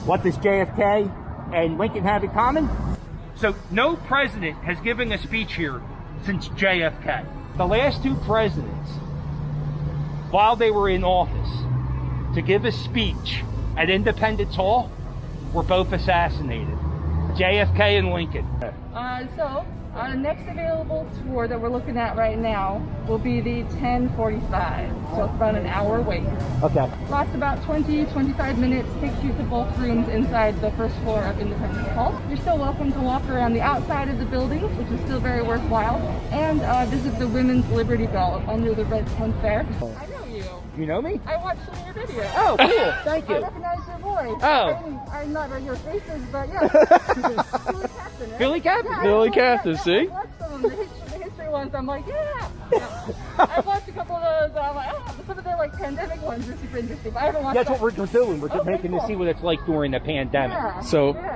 What does JFK and Lincoln have in common? So no president has given a speech here since JFK. The last two presidents, while they were in office, to give a speech at Independence Hall, were both assassinated. JFK and Lincoln. Our next available tour that we're looking at right now will be the 10:45. So it's about an hour wait. Okay. Lasts about 20-25 minutes, takes you to both rooms inside the first floor of Independence Hall. You're still welcome to walk around the outside of the building, which is still very worthwhile, and visit the Women's Liberty Bell under the red tent there. I know you. You know me? I watched some of your videos. Oh, cool. Thank you. I recognize your voice. Oh. I'm not at your faces, but yeah. Billy Captain, right? Billy Captain? Yeah, Billy Captain, see? I watched some of them, the history ones. I'm like, yeah. I watched a couple of those. And I'm like, oh, some of their like pandemic ones are super interesting. But I haven't watched. That's what we're doing. We're just making cool. to see what it's like during the pandemic. Yeah.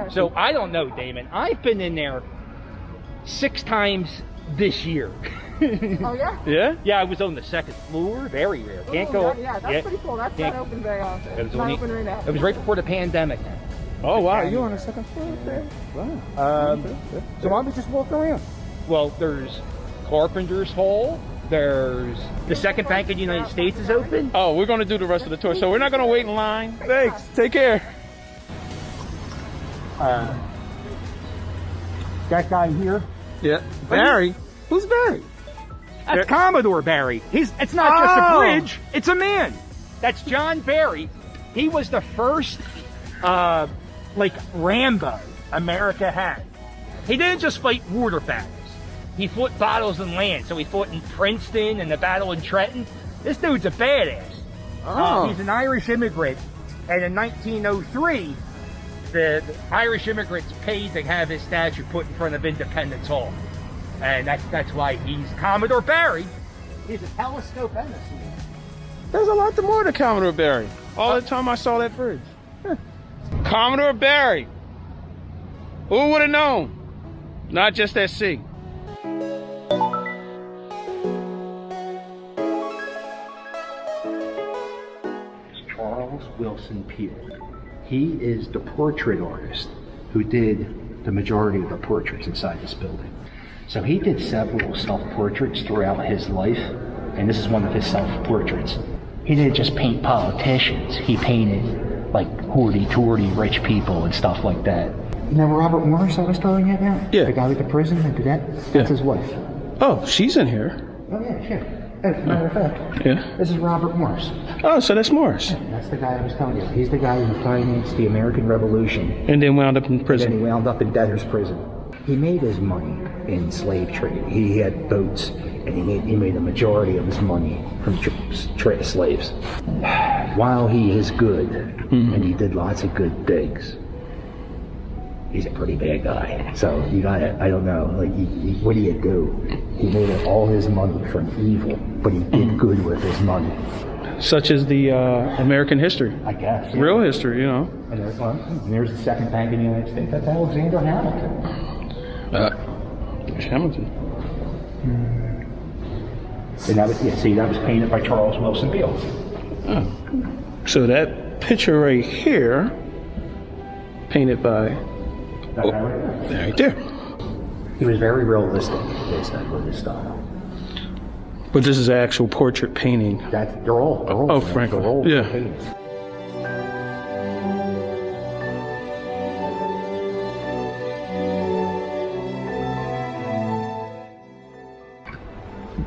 So I don't know, Damon. I've been in there 6 times this year. Oh yeah. Yeah? Yeah, I was on the second floor. Very rare. Can't go. Yeah, that's pretty cool. That's not open very often. It was not only, open right now. It was right before the pandemic. Oh, wow. You on the second floor there? Wow. So why don't we just walk around? Well, there's Carpenter's Hall. There's the Second Bank of the United States is open. Oh, we're going to do the rest of the tour, so we're not going to wait in line. Thanks. Take care. That guy here. Yeah. Barry? Who's Barry? That's Commodore Barry. It's not just a bridge, it's a man. That's John Barry. He was the first, Rambo America had. He didn't just fight water battles. He fought battles in land. So he fought in Princeton and the battle in Trenton. This dude's a badass. He's an Irish immigrant. And in 1903, the Irish immigrants paid to have his statue put in front of Independence Hall. And that's why he's Commodore Barry. He's a telescope and a sword. There's a lot more to Commodore Barry. All the time I saw that bridge. Commodore Barry. Who would have known? Not just at sea. Charles Willson Peale. He is the portrait artist who did the majority of the portraits inside this building. So he did several self-portraits throughout his life, and this is one of his self-portraits. He didn't just paint politicians, he painted like hoity-toity rich people and stuff like that. You know Robert Morris I was telling you about? Yeah. The guy with the prison that did that? That's his wife. Oh, she's in here. Oh yeah, sure. As a matter of fact, Yeah. this is Robert Morris. Oh, so that's Morris. That's the guy I was telling you. He's the guy who financed the American Revolution. And then wound up in Then prison. he wound up in debtor's prison. He made his money in slave trade. He had boats, and he made a majority of his money from slaves. While he is good, and he did lots of good things, he's a pretty bad guy. So you gotta, I don't know, like, what do you do? He made all his money from evil, but he did good with his money. Such as the American history. I guess. Yeah. Real history, you know. And there's the Second Bank of the United States. That's Alexander Hamilton. Hamilton. And that was, that was painted by Charles Willson Peale. Oh. So that picture right here, painted by, right there. He was very realistic with his style. But this is an actual portrait painting. They're all Franklin. They're all Yeah. paintings.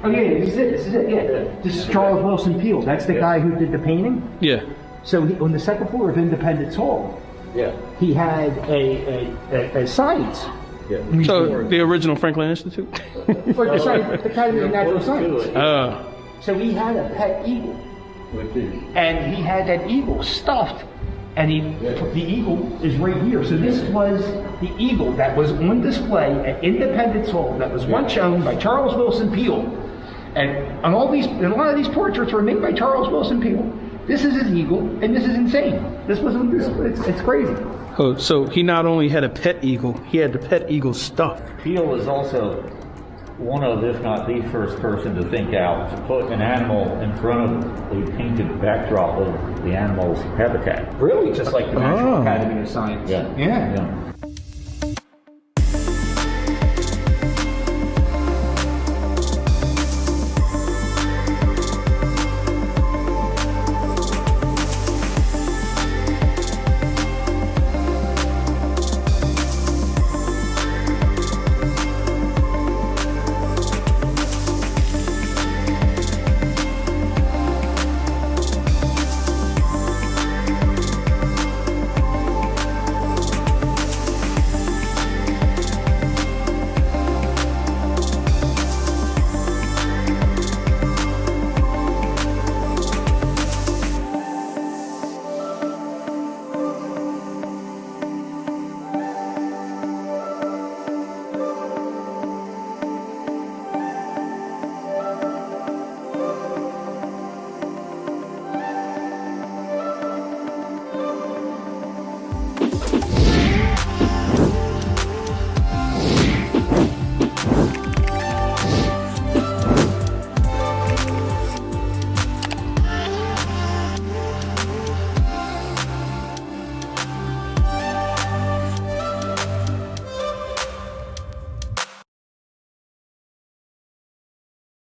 Oh yeah, this is it, yeah. This is Charles Willson Peale. That's the guy who did the painting. Yeah. So on the second floor of Independence Hall, he had a science. So the original Franklin Institute? Or the Academy of Natural Science. So he had a pet eagle. And he had that eagle stuffed. And the eagle is right here. So this was the eagle that was on display at Independence Hall that was once owned by Charles Willson Peale. And a lot of these portraits were made by Charles Willson Peale. This is his eagle, and this is insane. It's crazy. Oh, so he not only had a pet eagle, he had the pet eagle stuffed. Peale was also one of, if not the first person to think out to put an animal in front of a painted backdrop of the animal's habitat. Really? Just like the National Academy of Science. Yeah. Yeah.